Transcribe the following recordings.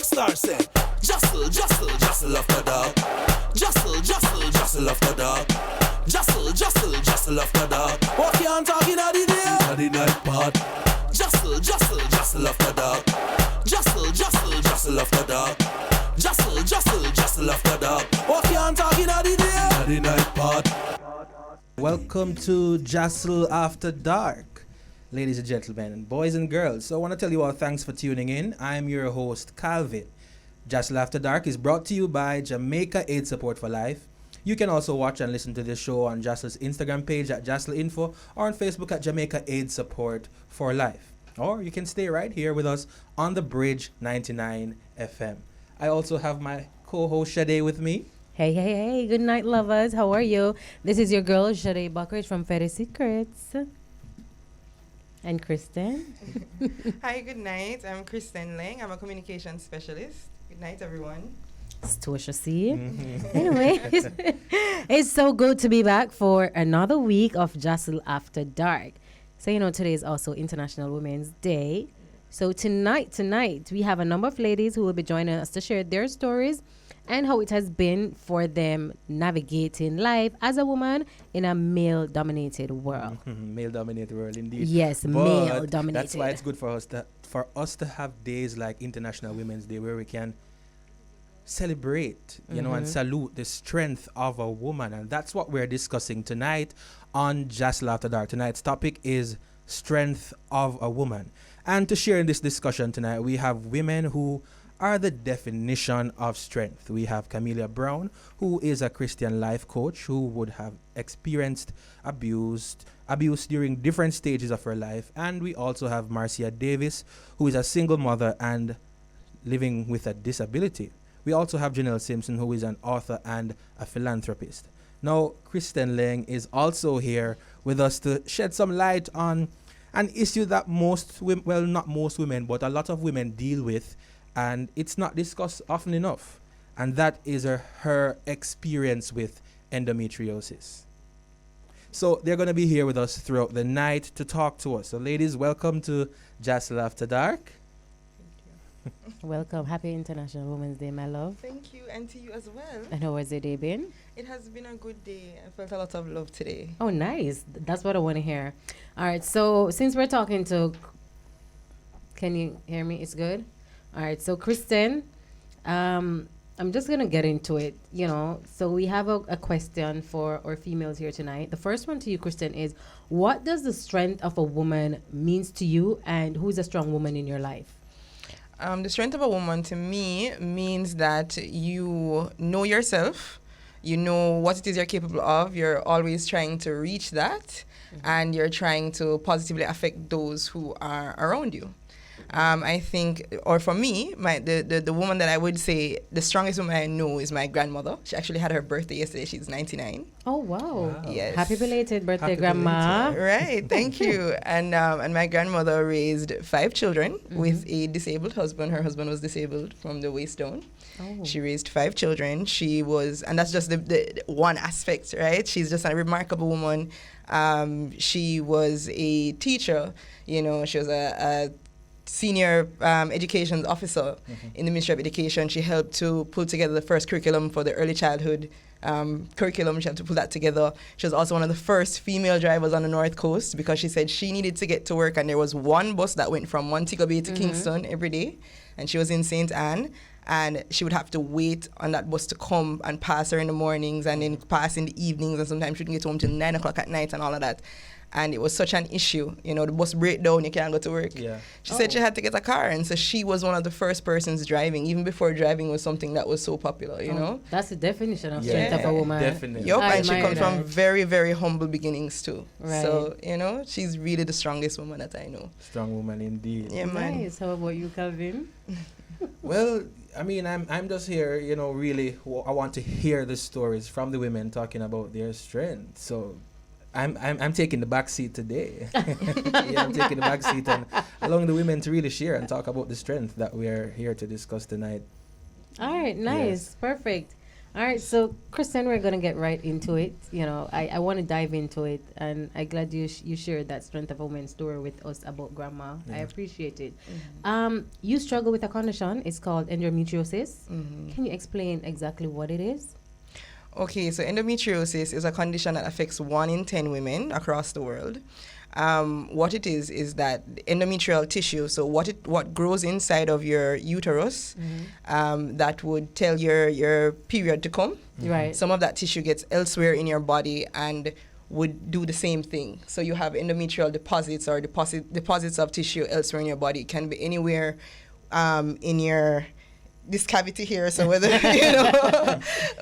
star say, JASL, JASL, JASL after dark. JASL, JASL, JASL after dark. JASL, JASL, JASL after dark. What you talking at the day? At the night part. JASL, JASL, JASL after dark. JASL, JASL, JASL after dark. JASL, JASL, JASL after dark. What you talking at the day? At the night part. Welcome to JASL After Dark, ladies and gentlemen, boys and girls. So I want to tell you all thanks for tuning in. I'm your host, Calvin. JASL After Dark is brought to you by Jamaica Aid Support for Life. You can also watch and listen to this show on JASL's Instagram page at JASL Info or on Facebook at Jamaica Aid Support for Life. Or you can stay right here with us on the Bridge 99 FM. I also have my co-host Sade with me. Hey, good night, lovers. How are you? This is your girl, Sade Buckridge from Fairy Secrets. And Kristen. Hi, good night. I'm Kristen Lang. I'm a communication specialist. Good night, everyone. Stosha C. Anyway, it's so good to be back for another week of JASL After Dark. So, today is also International Women's Day. So tonight, we have a number of ladies who will be joining us to share their stories and how it has been for them navigating life as a woman in a male-dominated world. Male-dominated world, indeed. Yes, male-dominated. That's why it's good for us to have days like International Women's Day where we can celebrate, and salute the strength of a woman. And that's what we're discussing tonight on JASL After Dark. Tonight's topic is strength of a woman. And to share in this discussion tonight, we have women who are the definition of strength. We have Camilla Brown, who is a Christian life coach who would have experienced abuse during different stages of her life. And we also have Marcia Davis, who is a single mother and living with a disability. We also have Janelle Simpson, who is an author and a philanthropist. Now, Kristen Lang is also here with us to shed some light on an issue that not most women, but a lot of women deal with, and it's not discussed often enough, and that is her experience with endometriosis. So they're going to be here with us throughout the night to talk to us. So ladies, welcome to JASL After Dark. Welcome. Happy International Women's Day, my love. Thank you, and to you as well. And how has the day been? It has been a good day. I felt a lot of love today. Oh, nice. That's what I want to hear. All right, so since we're talking to... Can you hear me? It's good? All right, so Kristen, I'm just going to get into it, So we have a question for our females here tonight. The first one to you, Kristen, is what does the strength of a woman means to you, and who's a strong woman in your life? The strength of a woman to me means that you know yourself, you know what it is you're capable of, you're always trying to reach that, and you're trying to positively affect those who are around you. I think, or for me, the woman that I would say the strongest woman I know is my grandmother. She actually had her birthday yesterday. She's 99. Oh, wow. Yes. Happy belated birthday, Grandma. Right, thank you. And my grandmother raised 5 children with a disabled husband. Her husband was disabled from the waist down. Oh. She raised 5 children. She was, and that's just the one aspect, right? She's just a remarkable woman. She was a teacher. She was a senior education officer in the Ministry of Education. She helped to pull together the first curriculum for the early childhood curriculum. She had to pull that together. She was also one of the first female drivers on the North Coast because she said she needed to get to work, and there was one bus that went from Montego Bay to Kingston every day, and she was in St. Anne, and she would have to wait on that bus to come and pass her in the mornings and then pass in the evenings, and sometimes she wouldn't get home till 9 o'clock at night and all of that. And it was such an issue. The bus break down, you can't go to work. Yeah. She said she had to get a car, and so she was one of the first persons driving, even before driving was something that was so popular, you know? That's the definition of strength of a woman. Definitely. Yup, and she comes from very, very humble beginnings too. Right. So, she's really the strongest woman that I know. Strong woman indeed. Yeah, man. Nice. How about you, Calvin? Well, I mean, I'm just here, really, I want to hear the stories from the women talking about their strength. So I'm taking the back seat today. Yeah, I'm taking the back seat and allowing the women to really share and talk about the strength that we're here to discuss tonight. All right, nice, Yes. perfect. All right, so Kristen, we're gonna get right into it. You know, I want to dive into it, and I'm glad you shared that strength of a woman story with us about grandma. I appreciate it. You struggle with a condition. It's called endometriosis. Can you explain exactly what it is? Okay, so endometriosis is a condition that affects 1 in 10 women across the world. What it is that endometrial tissue, so what grows inside of your uterus, that would tell your period to come. Right. Some of that tissue gets elsewhere in your body and would do the same thing. So you have endometrial deposits or deposits of tissue elsewhere in your body. It can be anywhere in your this cavity here, so whether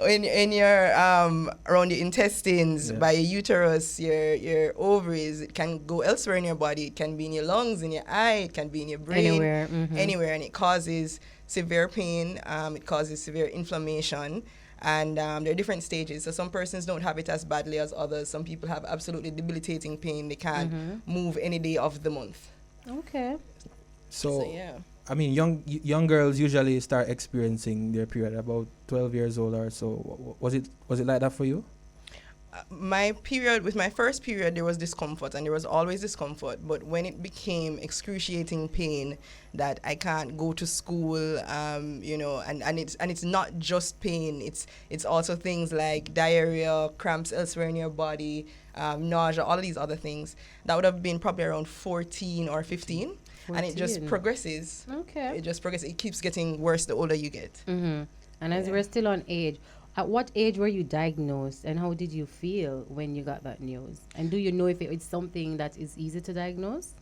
in your around your intestines, by your uterus, your ovaries, it can go elsewhere in your body. It can be in your lungs, in your eye, it can be in your brain, anywhere, and it causes severe pain. It causes severe inflammation, and there are different stages. So some persons don't have it as badly as others. Some people have absolutely debilitating pain. They can't move any day of the month. Okay. So yeah. I mean, young girls usually start experiencing their period about 12 years old or so. Was it like that for you? My period, with my first period, there was discomfort, and there was always discomfort. But when it became excruciating pain, that I can't go to school, and it's not just pain. It's also things like diarrhea, cramps elsewhere in your body, nausea, all of these other things. That would have been probably around 14 or 15. And it just progresses. Okay. It just progresses. It keeps getting worse the older you get. And as we're still on age, at what age were you diagnosed, and how did you feel when you got that news? And do you know if it's something that is easy to diagnose?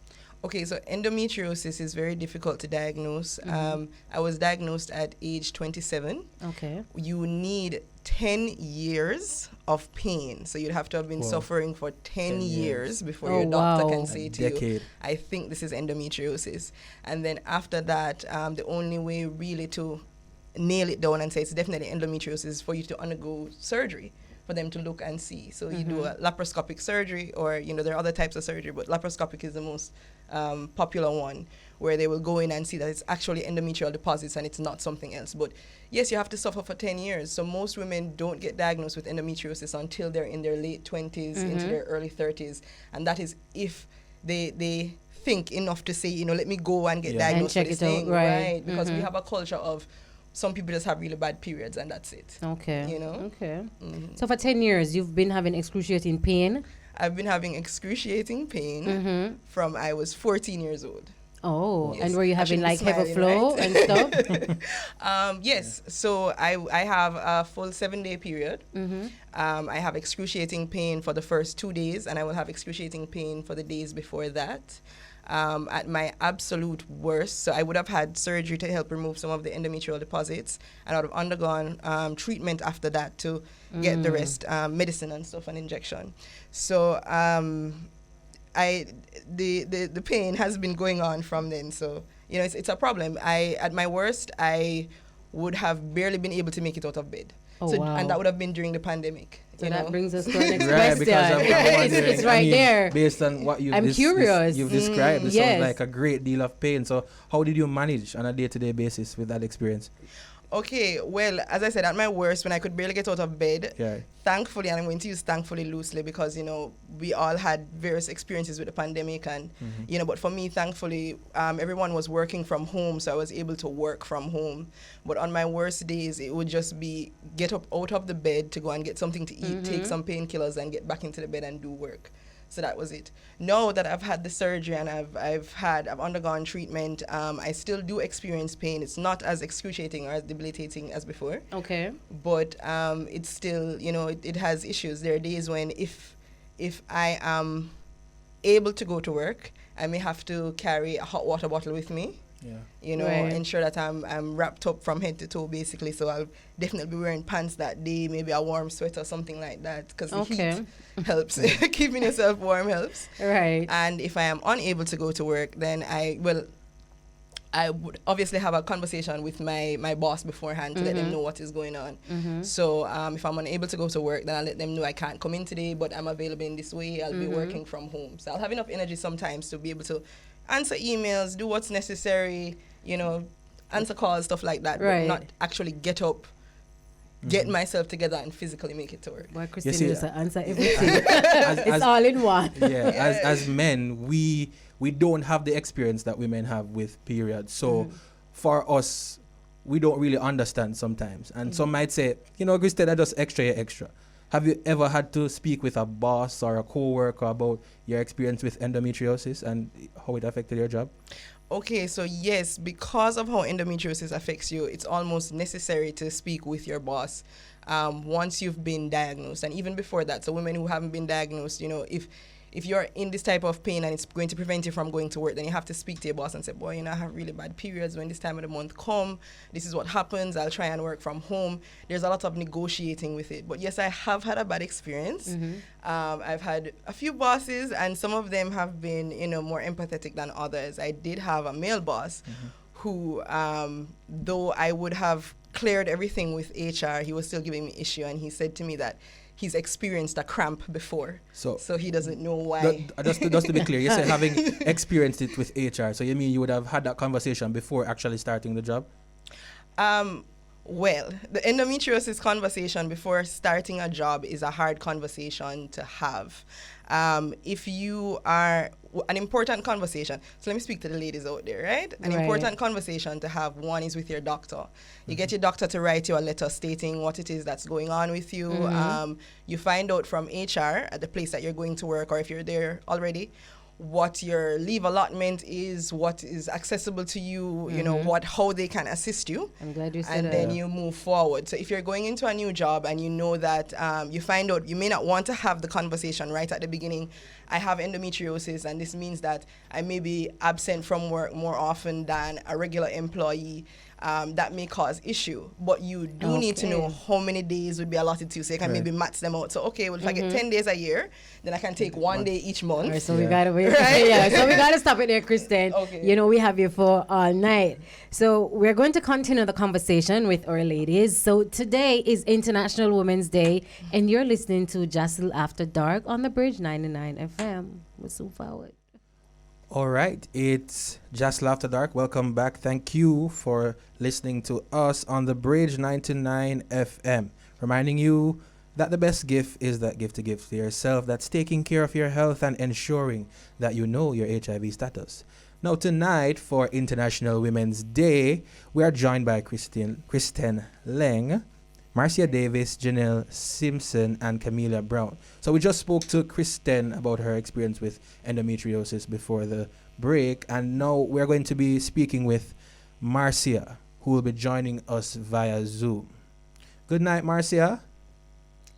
Okay, so endometriosis is very difficult to diagnose. I was diagnosed at age 27. Okay. You need 10 years of pain. So you'd have to have been suffering for 10 years before your doctor can say to you, I think this is endometriosis. And then after that, the only way really to nail it down and say it's definitely endometriosis is for you to undergo surgery, for them to look and see. So you do a laparoscopic surgery, or, there are other types of surgery, but laparoscopic is the most popular one, where they will go in and see that it's actually endometrial deposits and it's not something else. But yes, you have to suffer for 10 years. So most women don't get diagnosed with endometriosis until they're in their late 20s, into their early 30s. And that is if they think enough to say, let me go and get diagnosed with this thing. Right. Because we have a culture of some people just have really bad periods and that's it. Okay. Okay. So for 10 years, you've been having excruciating pain? I've been having excruciating pain from I was 14 years old. Oh, yes. And were you having like heavy flow and stuff? Yes. So I have a full 7-day period. I have excruciating pain for the first 2 days, and I will have excruciating pain for the days before that. At my absolute worst, so I would have had surgery to help remove some of the endometrial deposits, and I would have undergone treatment after that to get the rest, medicine and stuff, and injection. So the pain has been going on from then. So it's a problem. At my worst, I would have barely been able to make it out of bed. Wow. And that would have been during the pandemic. So that brings us to our next right, question. Because it's right there. Based on what you've curious. You've described, it yes. sounds like a great deal of pain. So how did you manage on a day-to-day basis with that experience? Okay, well, as I said, at my worst, when I could barely get out of bed, thankfully, and I'm going to use thankfully loosely because, we all had various experiences with the pandemic and, but for me, thankfully, everyone was working from home, so I was able to work from home. But on my worst days, it would just be get up out of the bed to go and get something to eat, take some painkillers, and get back into the bed and do work. So that was it. Now that I've had the surgery and I've undergone treatment, I still do experience pain. It's not as excruciating or as debilitating as before. Okay. But it's still, it has issues. There are days when if I am able to go to work, I may have to carry a hot water bottle with me. Ensure that I'm wrapped up from head to toe, basically. So I'll definitely be wearing pants that day, maybe a warm sweater, something like that, because the heat helps. Keeping yourself warm helps. Right. And if I am unable to go to work, then I would obviously have a conversation with my boss beforehand to let them know what is going on. So if I'm unable to go to work, then I'll let them know I can't come in today, but I'm available in this way. I'll be working from home. So I'll have enough energy sometimes to be able to answer emails, do what's necessary, answer calls, stuff like that, but not actually get up get myself together and physically make it to work. Well, Christine see, just answer everything. as, It's all in one. yeah, as men, we don't have the experience that women have with periods. So for us, we don't really understand sometimes. And some might say, Christine, that's just extra. Have you ever had to speak with a boss or a co-worker about your experience with endometriosis and how it affected your job? Okay, so yes, because of how endometriosis affects you, it's almost necessary to speak with your boss once you've been diagnosed, and even before that. So women who haven't been diagnosed, if you're in this type of pain and it's going to prevent you from going to work, then you have to speak to your boss and say, boy, I have really bad periods when this time of the month come. This is what happens. I'll try and work from home. There's a lot of negotiating with it. But yes, I have had a bad experience. I've had a few bosses, and some of them have been, more empathetic than others. I did have a male boss who, though I would have cleared everything with HR, he was still giving me issue, and he said to me that he's experienced a cramp before, so he doesn't know why. Just to be clear, you said having experienced it with HR, so you mean you would have had that conversation before actually starting the job? Well, the endometriosis conversation before starting a job is a hard conversation to have. If you are an important conversation, so let me speak to the ladies out there, right? An important conversation to have, one is with your doctor. You get your doctor to write you a letter stating what it is that's going on with you. You find out from HR at the place that you're going to work, or if you're there already, what your leave allotment is, what is accessible to you, how they can assist you. I'm glad you said that. And then you move forward. So if you're going into a new job and you know that you find out you may not want to have the conversation right at the beginning, I have endometriosis, and this means that I may be absent from work more often than a regular employee. That may cause issue, but you do need to know how many days would be allotted to you, so you can maybe match them out. So if I get 10 days a year, then I can take 1 day each month. Right, so we gotta wait. Right? So we gotta stop it there, Kristen. Okay. We have you for all night. So we're going to continue the conversation with our ladies. So today is International Women's Day, and you're listening to JASL After Dark on the Bridge 99 FM. We'll soon forward. All right, it's JASL After Dark. Welcome back. Thank you for listening to us on the Bridge 99 FM. Reminding you that the best gift is that gift to give to yourself. That's taking care of your health and ensuring that you know your HIV status. Now, tonight for International Women's Day, we are joined by Kristen Leng, Marcia Davis, Janelle Simpson, and Camilla Brown. So we just spoke to Kristen about her experience with endometriosis before the break, and now we're going to be speaking with Marcia, who will be joining us via Zoom. Good night, Marcia.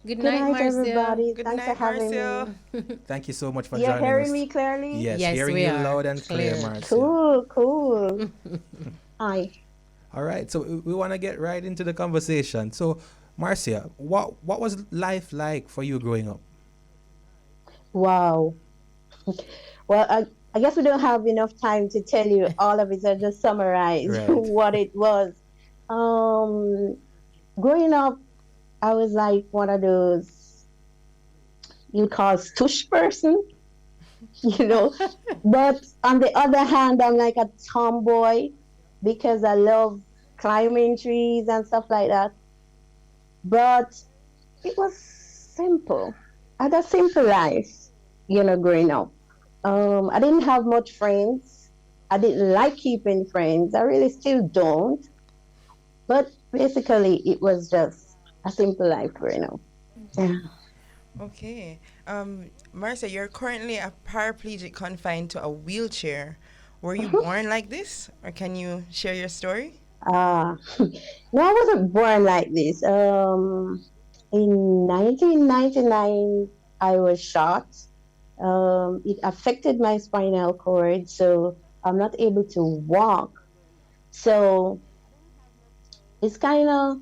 Good night, everybody. Good Thanks night, for having Marcia. me. Thank you so much for You're joining us. hearing me clearly? Yes, Yes, hearing we you are. loud and clear, Clear. Marcia. Cool. Hi. All right, so we want to get right into the conversation. So, Marcia, what was life like for you growing up? Wow. Well, I guess we don't have enough time to tell you all of it. So just summarize what it was. Growing up, I was like one of those you call stush person, But on the other hand, I'm like a tomboy because I love climbing trees and stuff like that. But it was simple. I had a simple life, growing up. I didn't have much friends. I didn't like keeping friends. I really still don't. But basically, it was just a simple life growing up. Yeah. Okay. Marcia, you're currently a paraplegic confined to a wheelchair. Were you born like this, or can you share your story? No, I wasn't born like this. In 1999, I was shot. It affected my spinal cord, so I'm not able to walk. So it's kind of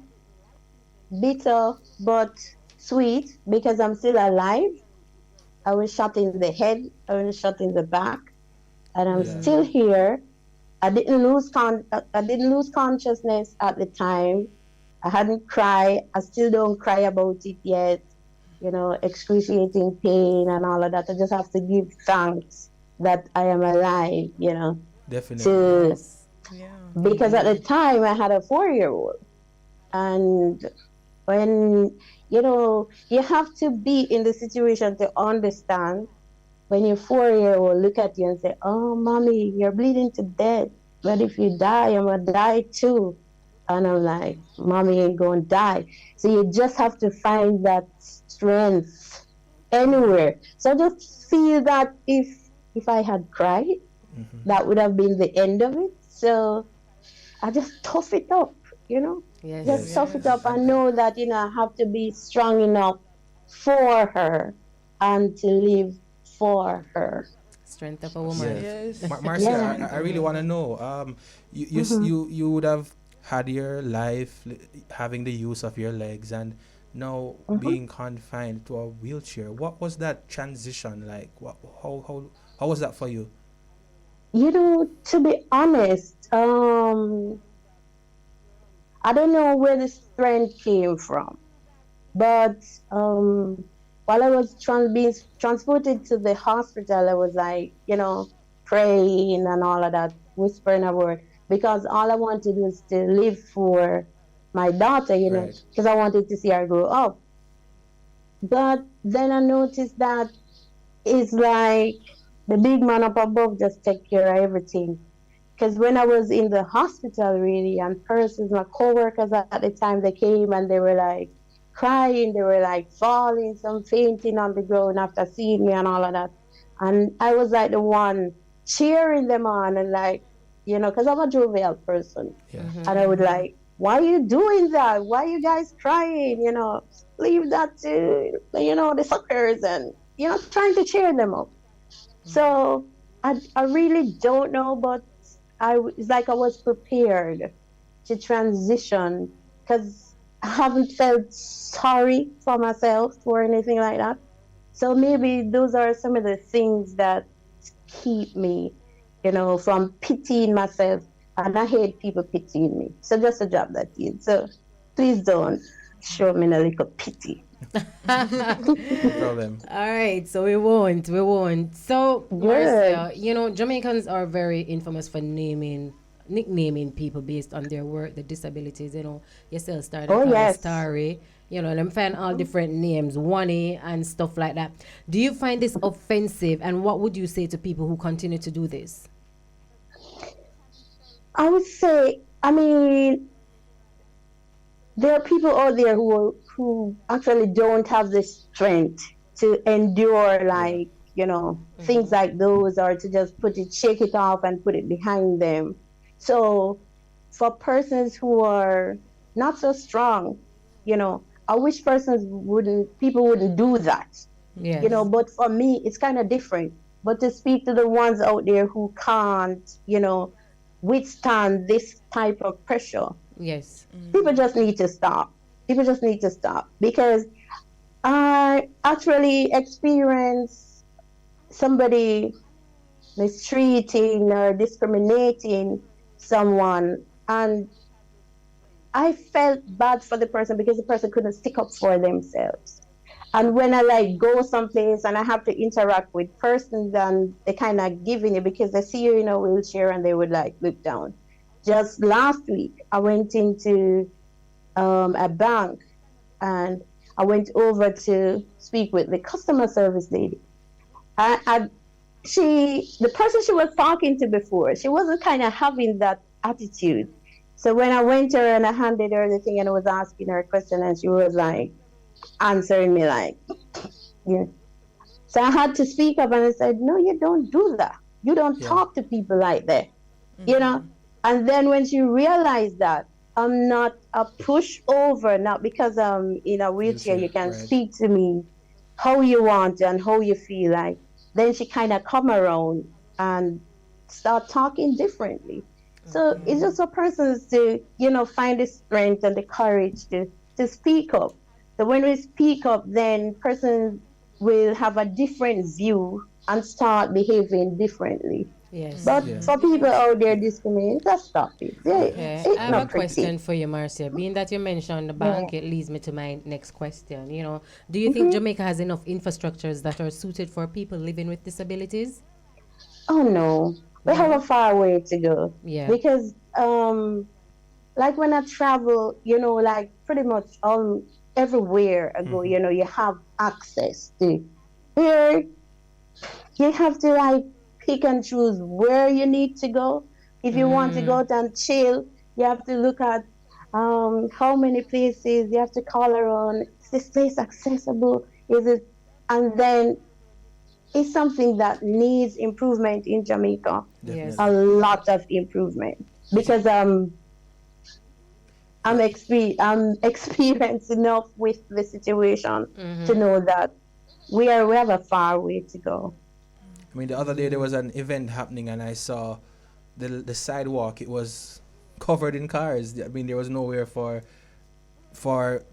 bitter but sweet because I'm still alive. I was shot in the head, I was shot in the back, and I'm still here. I didn't lose consciousness at the time. I hadn't cried. I still don't cry about it yet. Excruciating pain and all of that. I just have to give thanks that I am alive. Definitely. Because at the time I had a 4-year-old, and When, you have to be in the situation to understand when your 4-year-old look at you and say, "Oh, mommy, you're bleeding to death. But if you die, I'm gonna die too." And I'm like, "Mommy ain't gonna die." So you just have to find that strength anywhere. So I just feel that if I had cried, that would have been the end of it. So I just tough it up, you know, Yes. just Yes, tough it and up and know that, I have to be strong enough for her and to live for her. Strength of a woman. yes. Yes. Marcia, Yeah. I really want to know. Hmm. You would have had your life having the use of your legs, and now Hmm. being confined to a wheelchair. What was that transition like? How was that for you? To be honest, I don't know where the strength came from, but while I was being transported to the hospital, I was like, praying and all of that, whispering a word, because all I wanted was to live for my daughter, Right. because I wanted to see her grow up. But then I noticed that it's like the big man up above just take care of everything. Because when I was in the hospital, really, and persons, my coworkers at the time, they came and they were like crying, they were like falling, some fainting on the ground after seeing me and all of that. And I was like the one cheering them on and like, because I'm a jovial person. Yeah. And I would like, "Why are you doing that? Why are you guys crying? Leave that to, the suckers and, trying to cheer them up." So I really don't know, but it's like I was prepared to transition because I haven't felt sorry for myself or anything like that. So maybe those are some of the things that keep me, from pitying myself. And I hate people pitying me. So just to drop that in. So please don't show me a little pity. No problem. All right, so we won't, we won't. So, Good. Marcia, Jamaicans are very infamous for nicknaming people based on their work, the disabilities. Yourself started Oh, called yes. Starry. Them find all different names, Wani and stuff like that. Do you find this offensive? And what would you say to people who continue to do this? I would say, I mean, there are people out there who actually don't have the strength to endure Yeah. things like those, or to just shake it off and put it behind them. So for persons who are not so strong, I wish people wouldn't do that. Yes. But for me it's kind of different. But to speak to the ones out there who can't, withstand this type of pressure, Yes. people just need to stop. People just need to stop, because I actually experienced somebody mistreating or discriminating someone, and I felt bad for the person because the person couldn't stick up for themselves. And when I like go someplace and I have to interact with persons, and they kind of giving it because they see you in a wheelchair and they would like look down. Just last week, I went into a bank, and I went over to speak with the customer service lady. I the person she was talking to before, she wasn't kind of having that attitude. So when I went to her and I handed her the thing and I was asking her a question, and she was like answering me like, yeah. So I had to speak up and I said, "No, you don't do that. You don't Yeah. talk to people like that, you know." And then when she realized that I'm not a pushover, not because I'm in a wheelchair, Wheelchair. you can Right. speak to me how you want and how you feel like, then she kind of come around and start talking differently. So it's just for persons to, find the strength and the courage to speak up. So when we speak up, then persons will have a different view and start behaving differently. Yes. But Yeah. for people out there discriminating, just stop it. Okay, I It's have a not pretty. question for you, Marcia. Being that you mentioned the Yeah. bank, it leads me to my next question. Do you think Hmm. Jamaica has enough infrastructures that are suited for people living with disabilities? Oh no, we have a No? far way to go, Yeah. because like when I travel, like pretty much all everywhere I go, you have access to. Here, you have to like pick and choose where you need to go. If you want to go out and chill, you have to look at how many places you have to call around. Is this place accessible? Is it? And then it's something that needs improvement in Jamaica. Yes. A lot of improvement because I'm experienced enough with the situation to know that we have a far way to go. I mean, the other day there was an event happening, and I saw the sidewalk. It was covered in cars. I mean, there was nowhere for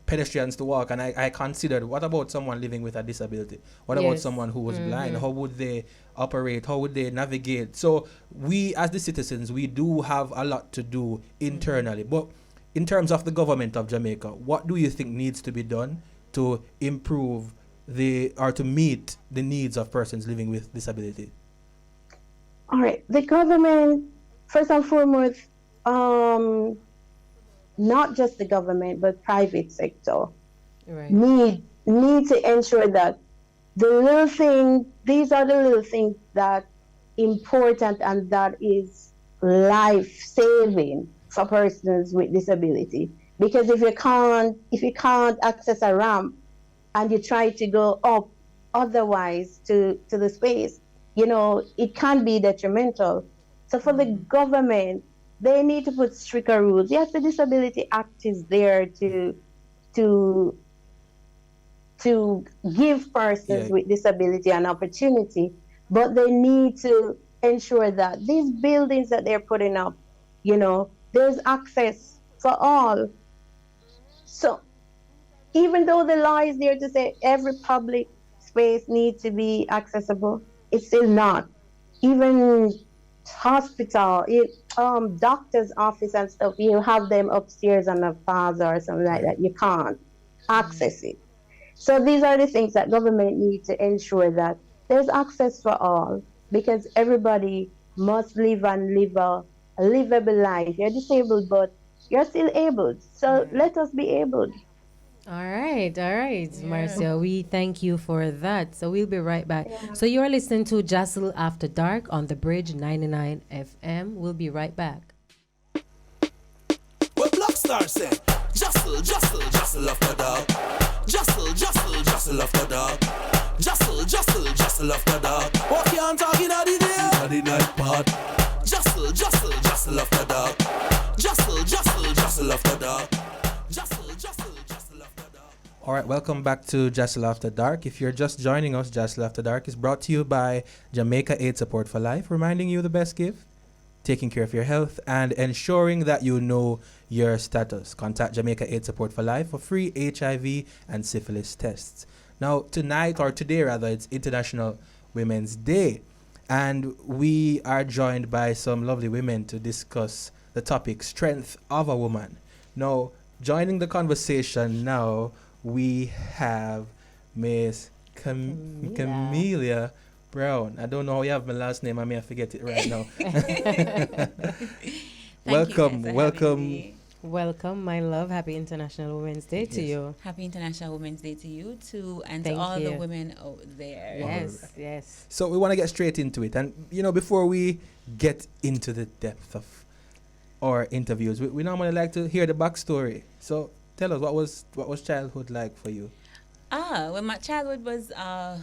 pedestrians to walk. And I considered, what about someone living with a disability? What about someone who was blind? How would they operate? How would they navigate? So we, as the citizens, we do have a lot to do internally. But in terms of the government of Jamaica, what do you think needs to be done to improve to meet the needs of persons living with disability? All right, the government, first and foremost, not just the government but private sector, need to ensure that these are the little things that important and that is life saving for persons with disability. Because if you can't access a ramp and you try to go up otherwise to the space, it can be detrimental. So for the government, they need to put stricter rules. Yes, the Disability Act is there to give persons with disability an opportunity, but they need to ensure that these buildings that they're putting up, there's access for all. So even though the law is there to say every public space needs to be accessible, it's still not. Even hospital, doctor's office and stuff, you have them upstairs on a plaza or something like that. You can't access it. So these are the things that government need to ensure that there's access for all, because everybody must live a livable life. You're disabled, but you're still able. So let us be able. All right, Marcia, we thank you for that. So we'll be right back. So you're listening to JASL After Dark on the Bridge 99 FM. We'll be right back. What Blackstar said, JASL After Dark. JASL After Dark. JASL After Dark. What you on talking at the night part? JASL After Dark. JASL After Dark. All right, welcome back to JASL After Dark. If you're just joining us, JASL After Dark is brought to you by Jamaica Aid Support for Life, reminding you the best gift, taking care of your health, and ensuring that you know your status. Contact Jamaica Aid Support for Life for free HIV and syphilis tests. Now, today, it's International Women's Day, and we are joined by some lovely women to discuss the topic, Strength of a Woman. Now, joining the conversation now, we have Miss Camelia Brown. I don't know how you have my last name. I may forget it right now. Welcome, my love. Happy International Women's Day to you. Happy International Women's Day to you too, and Thank to all you. the women out there. Yes. So we want to get straight into it. And, before we get into the depth of our interviews, we normally like to hear the backstory. So tell us, what was childhood like for you? Well, my childhood was, I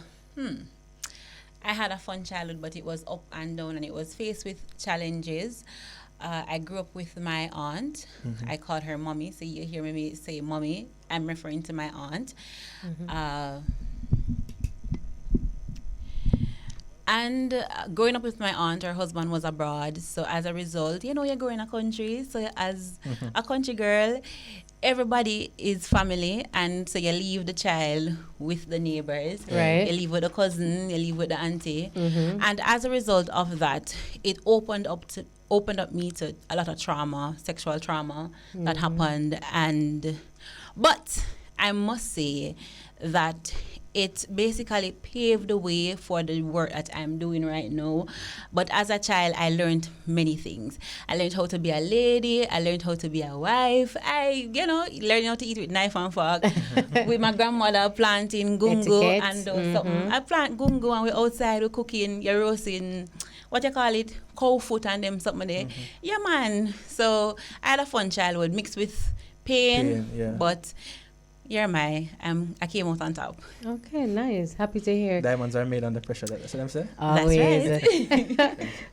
had a fun childhood, but it was up and down, and it was faced with challenges. I grew up with my aunt. I called her mommy. So you hear me say mommy, I'm referring to my aunt. And growing up with my aunt, her husband was abroad. So as a result, you're growing in a country. So as a country girl, everybody is family. And so you leave the child with the neighbors. Right. You leave with the cousin, you leave with the auntie. And as a result of that, it opened up me to a lot of trauma, sexual trauma that happened. But I must say that it basically paved the way for the work that I'm doing right now. But as a child, I learned many things. I learned how to be a lady. I learned how to be a wife. Learned how to eat with knife and fork. With my grandmother planting gungo Etiquette. and something. I plant gungo and we're outside, we're cooking, you're roasting, what you call it, cow foot and them something there. Yeah, man. So I had a fun childhood mixed with pain. Yeah. But I came out on top. Okay, nice. Happy to hear. Diamonds are made under pressure. That's what I'm saying. Always.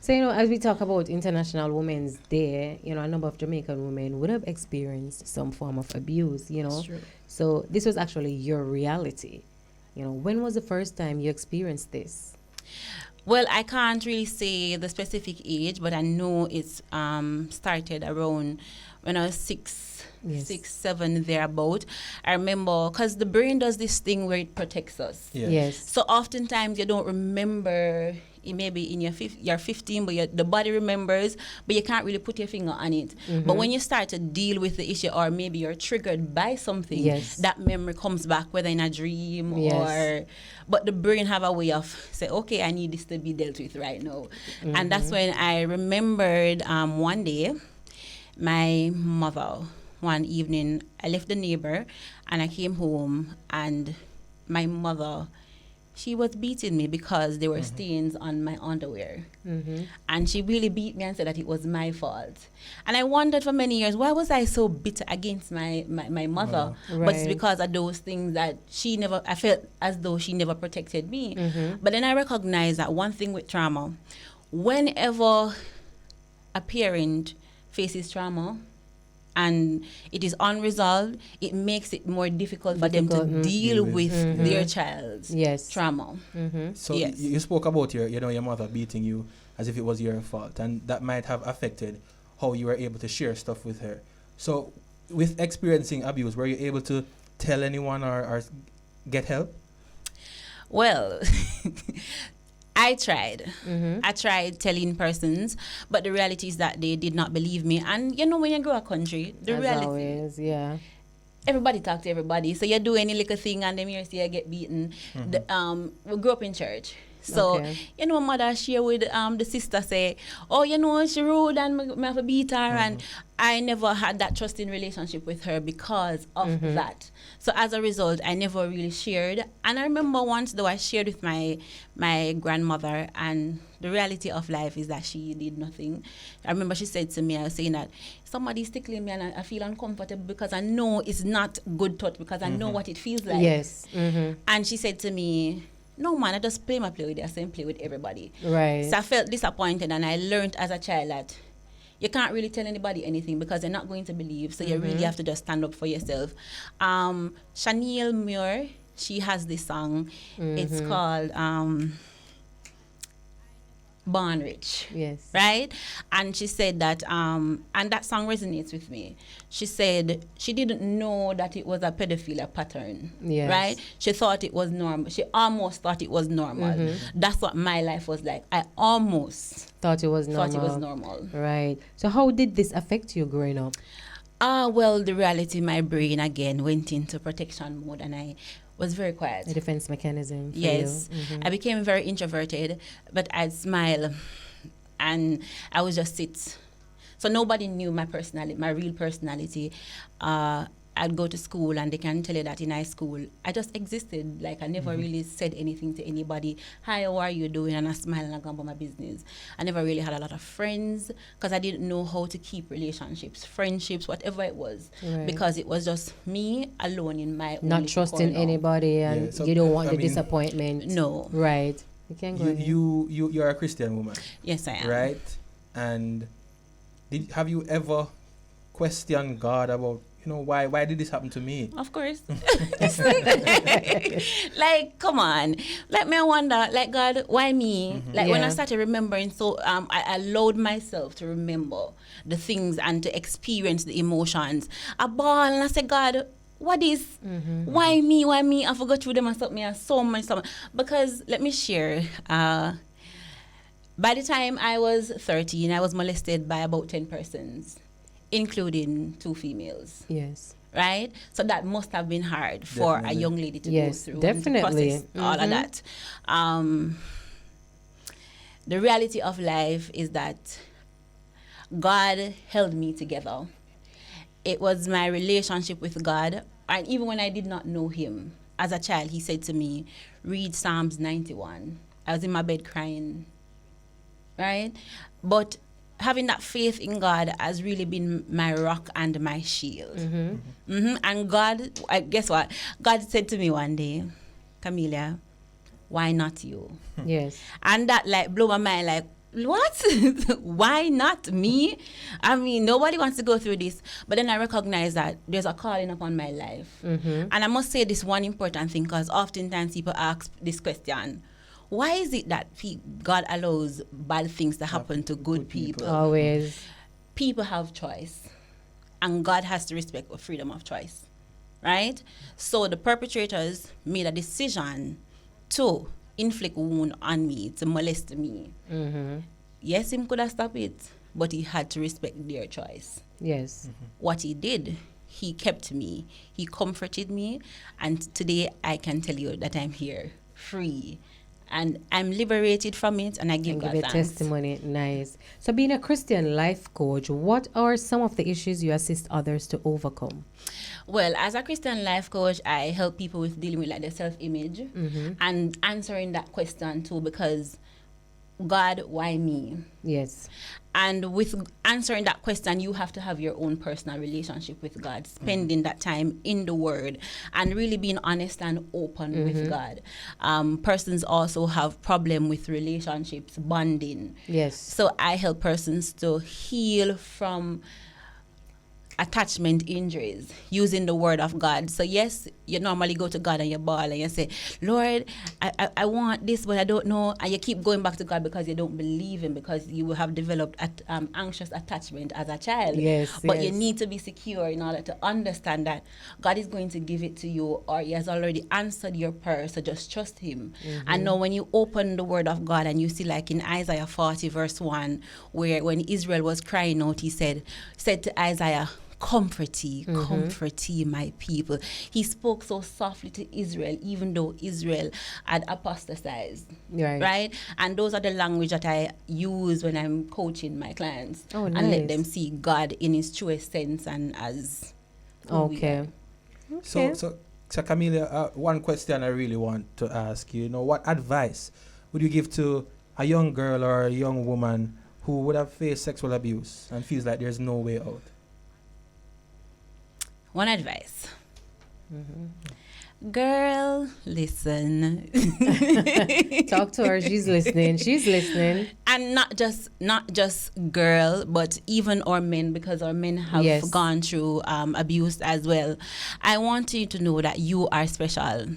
So, as we talk about International Women's Day, a number of Jamaican women would have experienced some form of abuse, That's true. So this was actually your reality. When was the first time you experienced this? Well, I can't really say the specific age, but I know it's started around when I was 6, 7, thereabout. I remember, because the brain does this thing where it protects us. Yeah. Yes. So oftentimes you don't remember, maybe in you're 15, but the body remembers, but you can't really put your finger on it. But when you start to deal with the issue, or maybe you're triggered by something, Yes. that memory comes back, whether in a dream Yes. but the brain have a way of say, okay, I need this to be dealt with right now. And that's when I remembered one day, my mother, one evening, I left the neighbor and I came home and my mother, she was beating me because there were stains on my underwear. And she really beat me and said that it was my fault. And I wondered for many years, why was I so bitter against my mother? But it's Right. because of those things that I felt as though she never protected me. But then I recognized that one thing with trauma, whenever a parent faces trauma, and it is unresolved, it makes it more difficult for them to deal with their child's trauma. So Yes. you spoke about your mother beating you as if it was your fault, and that might have affected how you were able to share stuff with her. So with experiencing abuse, were you able to tell anyone or get help? Well, I tried. I tried telling persons, but the reality is that they did not believe me. And when you grow a country, the As reality, always, yeah. everybody talk to everybody. So you do any little thing and then you see you get beaten. We grew up in church. So, Okay. Mother share with the sister say, oh, she rude and me have to beat her. And I never had that trusting relationship with her because of that. So as a result, I never really shared. And I remember once, though, I shared with my grandmother, and the reality of life is that she did nothing. I remember she said to me, I was saying that somebody's tickling me and I feel uncomfortable because I know it's not good thought, because I know what it feels like. Yes. And she said to me, no, man, I just play with you. I say play with everybody. Right. So I felt disappointed, and I learned as a child that you can't really tell anybody anything because they're not going to believe. So you really have to just stand up for yourself. Shaniel Muir, she has this song. It's called Born Rich. Yes. Right? And she said that, and that song resonates with me. She said she didn't know that it was a pedophilia pattern. Yes. Right? She thought it was normal. She almost thought it was normal. That's what my life was like. I almost Thought it was normal. thought it was normal. Right. So how did this affect you growing up? Well, the reality, my brain again went into protection mode, and I was very quiet. A defense mechanism for Yes, you. I became very introverted, but I'd smile, and I would just sit. So nobody knew my personality, my real personality. I'd go to school, and they can tell you that in high school, I just existed. Like, I never really said anything to anybody. Hi, how are you doing? And I smile and I go about my business. I never really had a lot of friends because I didn't know how to keep relationships, friendships, whatever it was. Right. Because it was just me alone in my own Not little trusting corner. anybody, and Yeah, so, you don't want I the mean- disappointment. No. Right. You can go ahead. You're a Christian woman, Yes, I am. right? And have you ever questioned God about why did this happen to me? Of course. Like, come on. Like, me, I wonder, like, God, why me? Like, when I Yeah. started remembering, so I allowed myself to remember the things and to experience the emotions. I bawl and I said, God, what is? Why me? Why me? I forgot through them and stuff. Me and so much. Because, let me share. By the time I was 13, I was molested by about 10 persons including 2 females. Yes. Right? So that must have been hard for a young lady to go through. Definitely. And to process all of that. The reality of life is that God held me together. It was my relationship with God. And even when I did not know him, as a child, he said to me, read Psalms 91. I was in my bed crying. Right? But having that faith in God has really been my rock and my shield. And God, guess what? God said to me one day, Camelia, why not you? Yes. And that like blew my mind, like, what? Why not me? I mean, nobody wants to go through this. But then I recognize that there's a calling upon my life. And I must say this one important thing, because oftentimes people ask this question: why is it that God allows bad things to happen to good people? Always. People have choice, and God has to respect the freedom of choice, right? So the perpetrators made a decision to inflict wound on me, to molest me. Yes, him could have stopped it, but he had to respect their choice. Yes. What he did, he kept me, he comforted me, and today I can tell you that I'm here, free. And I'm liberated from it, and I give God thanks. Testimony. Nice. So being a Christian life coach, what are some of the issues you assist others to overcome? Well, as a Christian life coach, I help people with dealing with like their self-image and answering that question too, because God, why me? Yes. And with answering that question, you have to have your own personal relationship with God, spending that time in the Word, and really being honest and open with God. Persons also have problem with relationships, bonding. Yes. So I help persons to heal from attachment injuries using the word of God. So yes, you normally go to God and you bawl and you say, Lord, I want this, but I don't know. And you keep going back to God because you don't believe him, because you have developed anxious attachment as a child. Yes. But you need to be secure in order to understand that God is going to give it to you, or he has already answered your prayer. So just trust him. And now when you open the word of God and you see, like in Isaiah 40 verse 1, where when Israel was crying out, he said to Isaiah, comfort ye, my people. He spoke so softly to Israel, even though Israel had apostatized. Right? And those are the language that I use when I'm coaching my clients. And let them see God in his truest sense and as okay. So Camelia, one question I really want to ask you, what advice would you give to a young girl or a young woman who would have faced sexual abuse and feels like there's no way out? One advice. Girl, listen. Talk to her. She's listening. And not just girl, but even our men, because our men have gone through abuse as well. I want you to know that you are special.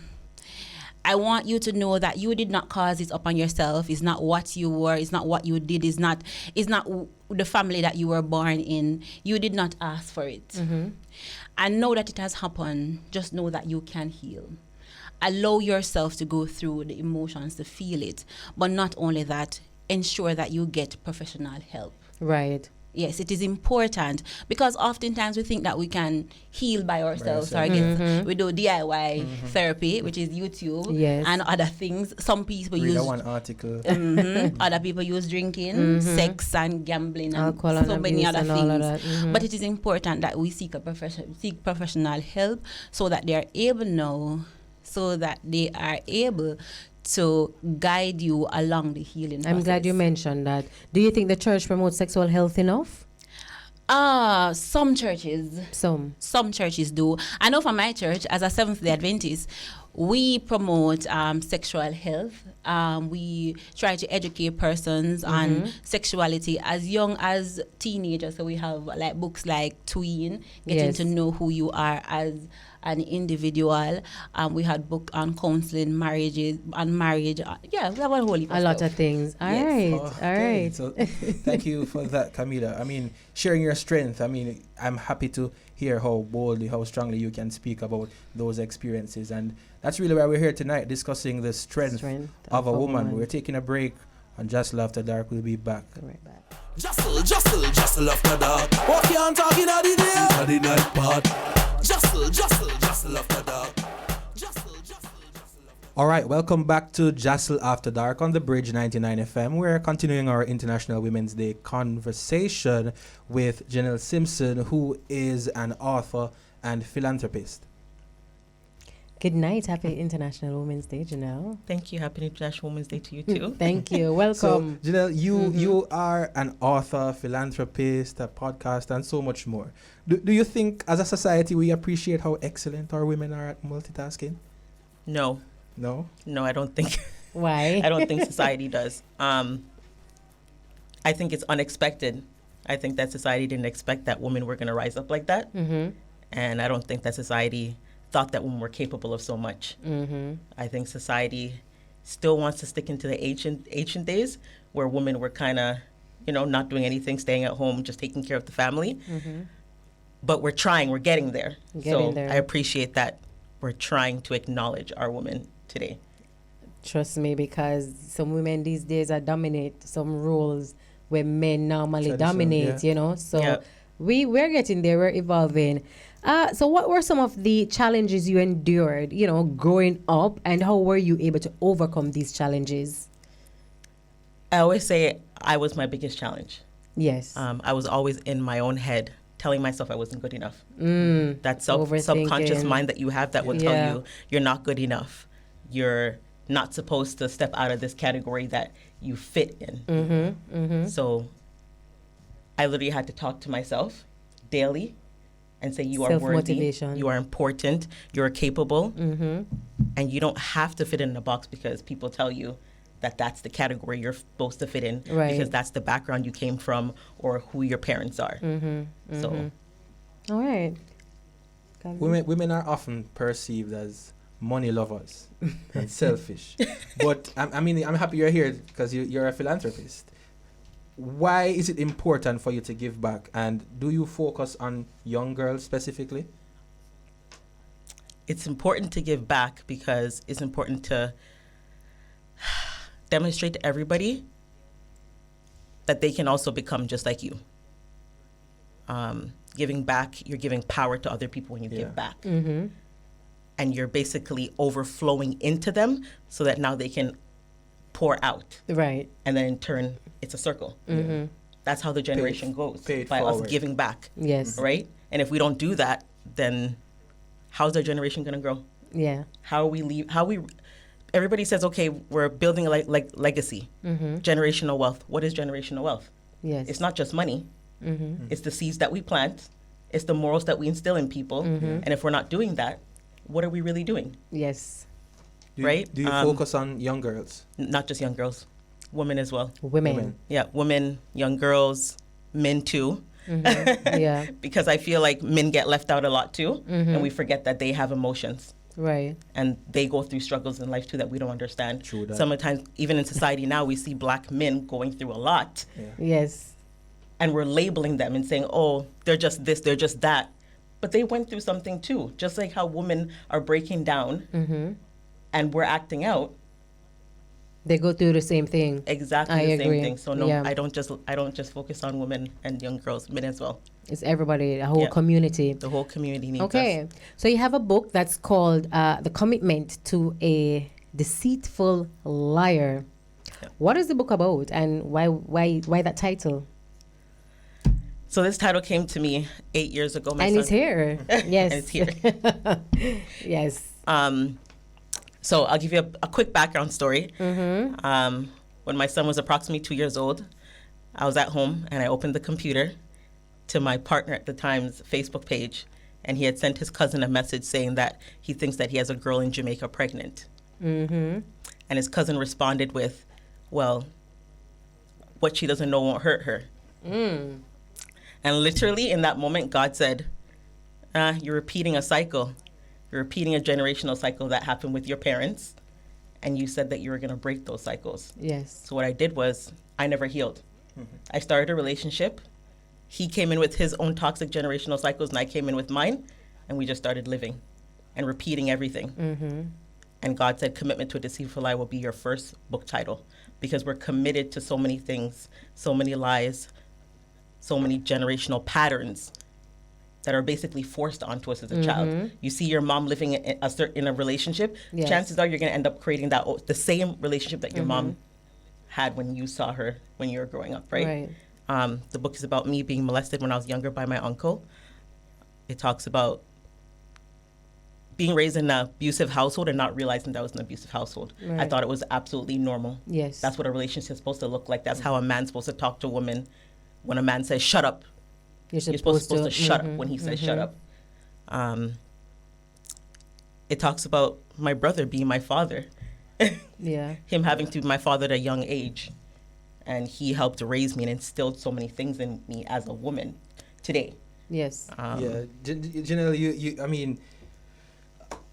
I want you to know that you did not cause it upon yourself. It's not what you were. It's not what you did. It's not the family that you were born in. You did not ask for it. And know that it has happened. Just know that you can heal. Allow yourself to go through the emotions, to feel it. But not only that, ensure that you get professional help. Right. Yes, it is important, because oftentimes we think that we can heal by ourselves. Or I guess we do DIY therapy, which is YouTube and other things. Some people Read use one article. Other people use drinking, sex and gambling, and alcohol so and many other and all of that. things. But it is important that we seek professional help, so that they are able to guide you along the healing process. I'm glad you mentioned that. Do you think the church promotes sexual health enough? Some churches. Some churches do. I know for my church, as a Seventh-day Adventist, we promote sexual health. We try to educate persons on sexuality as young as teenagers. So we have like books like Tween, getting to know who you are as an individual. We had book on counseling, marriage. We have a whole heap of a lot stuff. of things. All right. All right. So thank you for that, Camila. I mean, sharing your strength. I mean, I'm happy to hear how boldly, how strongly you can speak about those experiences. And that's really why we're here tonight, discussing the strength of a woman. We're taking a break on JASL After Dark. We'll be back. Right back. Jostle after dark. What you talking about the day? At the night part. Jostle after dark. Jostle after dark. All right, welcome back to JASL After Dark on the Bridge 99 FM. We're continuing our International Women's Day conversation with Janelle Simpson, who is an author and philanthropist. Good night. Happy International Women's Day, Janelle. Thank you. Happy International Women's Day to you too. Thank you. Welcome. So, Janelle, you are an author, philanthropist, a podcast, and so much more. Do you think, as a society, we appreciate how excellent our women are at multitasking? No, No? I don't think. Why? I don't think society does. I think it's unexpected. I think that society didn't expect that women were going to rise up like that, and I don't think that society thought that women were capable of so much. I think society still wants to stick into the ancient days where women were kind of, not doing anything, staying at home, just taking care of the family. But we're trying. We're getting there. I appreciate that we're trying to acknowledge our women today. Trust me, because some women these days are dominate some roles where men normally dominate, So we're getting there. We're evolving. So what were some of the challenges you endured, growing up, and how were you able to overcome these challenges? I always say I was my biggest challenge. Yes. I was always in my own head telling myself I wasn't good enough. That subconscious mind that you have that will tell you you're not good enough. You're not supposed to step out of this category that you fit in. So I literally had to talk to myself daily and say, you are worthy, you are important, you're capable, and you don't have to fit in a box because people tell you that that's the category you're supposed to fit in, because that's the background you came from or who your parents are. So, all right. Women are often perceived as money lovers and selfish. But I'm happy you're here because you're a philanthropist. Why is it important for you to give back? And do you focus on young girls specifically? It's important to give back because it's important to demonstrate to everybody that they can also become just like you. Giving back, you're giving power to other people when you give back. And you're basically overflowing into them so that now they can pour out. Right. And then in turn, it's a circle. That's how the generation goes, by us giving back. Yes. Right? And if we don't do that, then how's our generation going to grow? Yeah. Everybody says, okay, we're building a legacy, generational wealth. What is generational wealth? Yes. It's not just money. It's the seeds that we plant. It's the morals that we instill in people. And if we're not doing that, what are we really doing? Yes. Right? Do you focus on young girls? Not just young girls, women as well. Women. Yeah, women, young girls, men too. Yeah. Because I feel like men get left out a lot too, and we forget that they have emotions. Right. And they go through struggles in life too that we don't understand. True that. Sometimes, even in society now, we see black men going through a lot. Yes. And we're labeling them and saying, oh, they're just this, they're just that. But they went through something too. Just like how women are breaking down and we're acting out. They go through the same thing. Exactly I the agree. same thing. So no, I don't just focus on women and young girls, men as well. It's everybody, the whole community. The whole community needs Okay. us. So you have a book that's called The Commitment to a Deceitful Liar. Yeah. What is the book about, and why that title? So this title came to me 8 years ago. And it's here. Yes. And it's here. Yes. So I'll give you a quick background story. When my son was approximately 2 years old, I was at home and I opened the computer to my partner at the time's Facebook page, and he had sent his cousin a message saying that he thinks that he has a girl in Jamaica pregnant. And his cousin responded with, well, what she doesn't know won't hurt her. And literally in that moment, God said, you're repeating a cycle. You're repeating a generational cycle that happened with your parents. And you said that you were going to break those cycles. Yes. So what I did was I never healed. I started a relationship. He came in with his own toxic generational cycles and I came in with mine. And we just started living and repeating everything. And God said, Commitment to a Deceitful Lie will be your first book title. because we're committed to so many things, so many lies, so many generational patterns that are basically forced onto us as a child. You see your mom living in a relationship, Yes. chances are you're going to end up creating the same relationship that your mom had when you saw her when you were growing up, right? The book is about me being molested when I was younger by my uncle. It talks about being raised in an abusive household and not realizing that was an abusive household. I Right. thought it was absolutely normal. Yes. That's what a relationship is supposed to look like. That's how a man's supposed to talk to a woman. When a man says, shut up, You're you're supposed to shut up when he says shut up. It talks about my brother being my father. Yeah. Him having to be my father at a young age. And he helped raise me and instilled so many things in me as a woman today. Yes. Yeah, generally, I mean,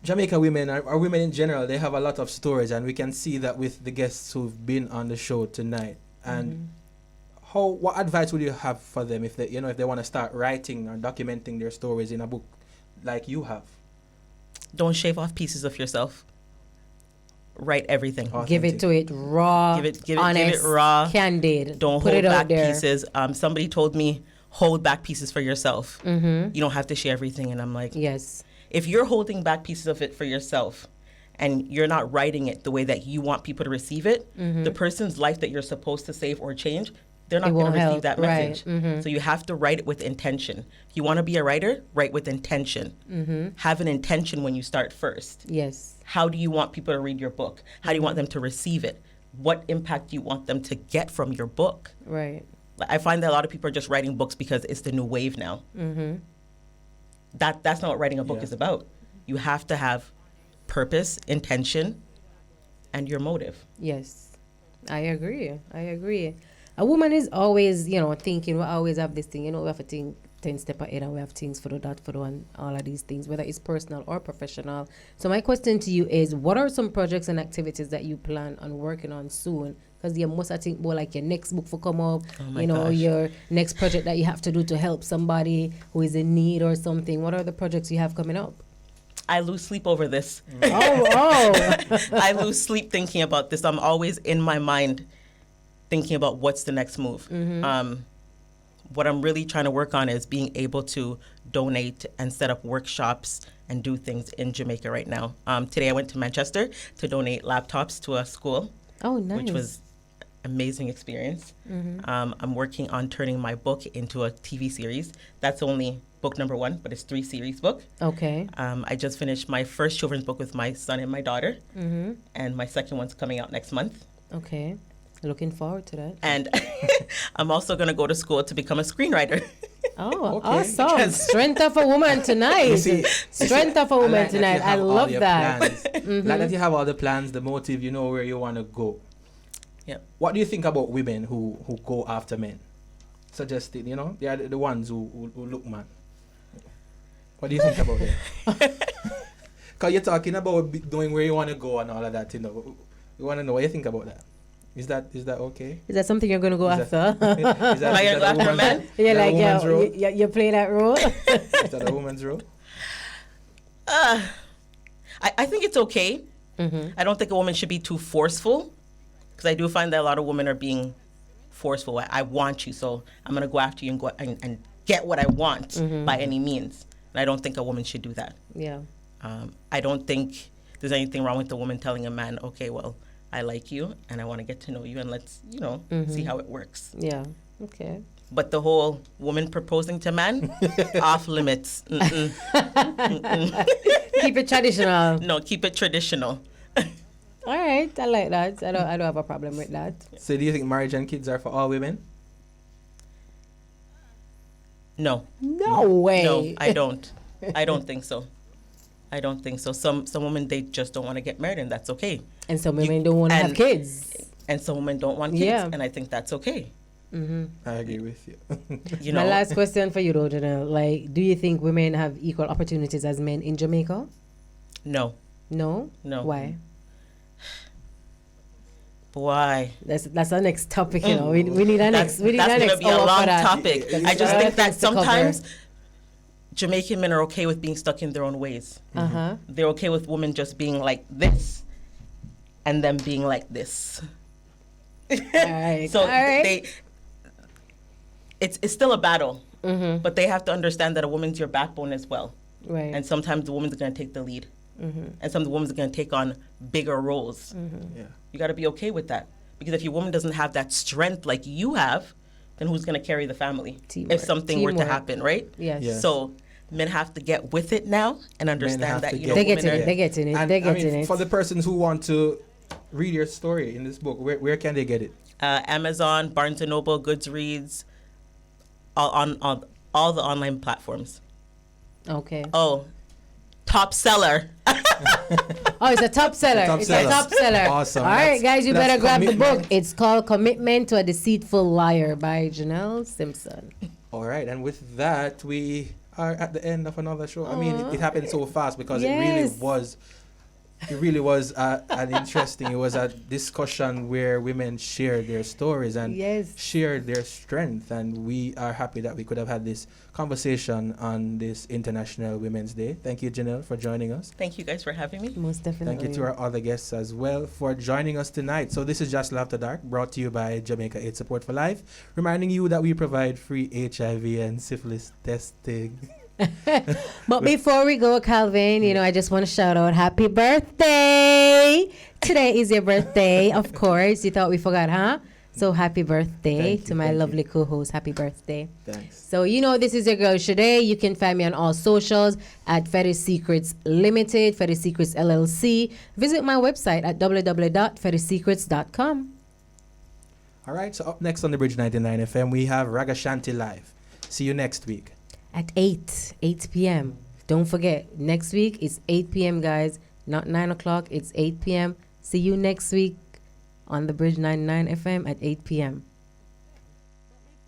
Jamaica women, or women in general, they have a lot of stories, and we can see that with the guests who've been on the show tonight. And what advice would you have for them if they, if they want to start writing or documenting their stories in a book like you have? Don't shave off pieces of yourself. Write everything. Give it to it raw, Give honest, it raw, candid. Don't Put hold it out back there. pieces. Somebody told me, hold back pieces for yourself. You don't have to share everything. And I'm like, Yes. if you're holding back pieces of it for yourself and you're not writing it the way that you want people to receive it, the person's life that you're supposed to save or change, they're not It going won't to receive help, that right. message. So you have to write it with intention. If you want to be a writer, write with intention. Have an intention when you start first. Yes. How do you want people to read your book? How do you want them to receive it? What impact do you want them to get from your book? Right. Like, I find that a lot of people are just writing books because it's the new wave now. That's not what writing a book is about. You have to have purpose, intention, and your motive. Yes. I agree. A woman is always, thinking, we always have this thing, we have to think 10 steps ahead and we have things for that, and all of these things, whether it's personal or professional. So my question to you is, what are some projects and activities that you plan on working on soon? Because you must, I think, more like your next book for come up, gosh. your next project that you have to do to help somebody who is in need or something. What are the projects you have coming up? I lose sleep over this. Oh. I lose sleep thinking about this. I'm always in my mind thinking about what's the next move. What I'm really trying to work on is being able to donate and set up workshops and do things in Jamaica right now. Today I went to Manchester to donate laptops to a school. Oh, nice. Which was amazing experience. I'm working on turning my book into a TV series. That's only book number 1, but it's 3 series book. Okay. I just finished my first children's book with my son and my daughter, and my second one's coming out next month. Okay. Looking forward to that. And I'm also going to go to school to become a screenwriter. Oh, Okay. awesome. Strength of a woman tonight. Strength of a woman like that tonight. you I have all love your that. plans. Like that you have all the plans, the motive, you know where you want to go. Yeah. What do you think about women who go after men? Suggested, they are the ones who look man. What do you think about that? Because you're talking about knowing where you want to go and all of that, We want to know what you think about that. Is that okay? Is that something you're going to go Is after? Is that, Am I is gonna that go after a men? woman's- You're is that a like, woman's role? you play that role? Is that a woman's role? I think it's okay. I don't think a woman should be too forceful, because I do find that a lot of women are being forceful. I want you, so I'm going to go after you and go and get what I want by any means. And I don't think a woman should do that. Yeah. I don't think there's anything wrong with the woman telling a man, okay, well, I like you and I want to get to know you and let's, see how it works. Yeah. Okay. But the whole woman proposing to man, off limits. Mm-mm. Keep it traditional. No, keep it traditional. All right. I like that. I don't have a problem with that. So do you think marriage and kids are for all women? No. No way. No, I don't. I don't think so. I don't think so. Some women, they just don't want to get married, and that's okay. And some women don't want to have kids. And some women don't want kids, Yeah. and I think that's okay. I agree with you. You My know, last question for you, though, Janelle. Like, do you think women have equal opportunities as men in Jamaica? no. No? No. Why? Why? That's our next topic, We need our next. We need That's our going to next be a hour long for that. topic. I just Other think that things to cover. sometimes Jamaican men are okay with being stuck in their own ways. They're okay with women just being like this and them being like this. right. So All right. it's still a battle, Mm-hmm. but they have to understand that a woman's your backbone as well. Right. And sometimes the woman's going to take the lead. Mm-hmm. And some of the women's are going to take on bigger roles. Yeah. You got to be okay with that. Because if your woman doesn't have that strength like you have, then who's going to carry the family? Teamwork. If something were to Teamwork. happen, right? Yes. Yes. So men have to get with it now and have understand that to you get know They with get women in are- it. They get in it. And They I get mean, in it. for the persons who want to read your story in this book, where can they get it? Amazon, Barnes and Noble, Goodreads, on all the online platforms. Okay. Oh, top seller. Oh, it's a top seller. top It's seller. a top seller. Awesome. All right, That's- guys, you that's better grab the commitment. book. It's called Commitment to a Deceitful Liar by Janelle Simpson. All right, and with that, we are at the end of another show. I mean, it happened so fast because Yes. it really was an interesting. It was a discussion where women shared their stories and Yes. shared their strength, and we are happy that we could have had this conversation on this International Women's Day. Thank you, Janelle, for joining us. Thank you guys for having me. Most definitely. Thank you to our other guests as well for joining us tonight. So this is Just After Dark, brought to you by Jamaica AIDS Support for Life, reminding you that we provide free HIV and syphilis testing. But before we go, Calvin, I just want to shout out happy birthday. Today is your birthday, of course. You thought we forgot, huh? So happy birthday Thank to you, my thank you. lovely co-host. Happy birthday. Thanks. So this is your girl Shade. You can find me on all socials at Fetish Secrets Limited, Fetish Secrets LLC. Visit my website at www.fetishsecrets.com. All right, so up next on the Bridge 99 FM, we have Raga Shanti Live. See you next week. At 8 p.m. Don't forget, next week is 8 p.m., guys. Not 9 o'clock, it's 8 p.m. See you next week on the Bridge 99 FM at 8 p.m.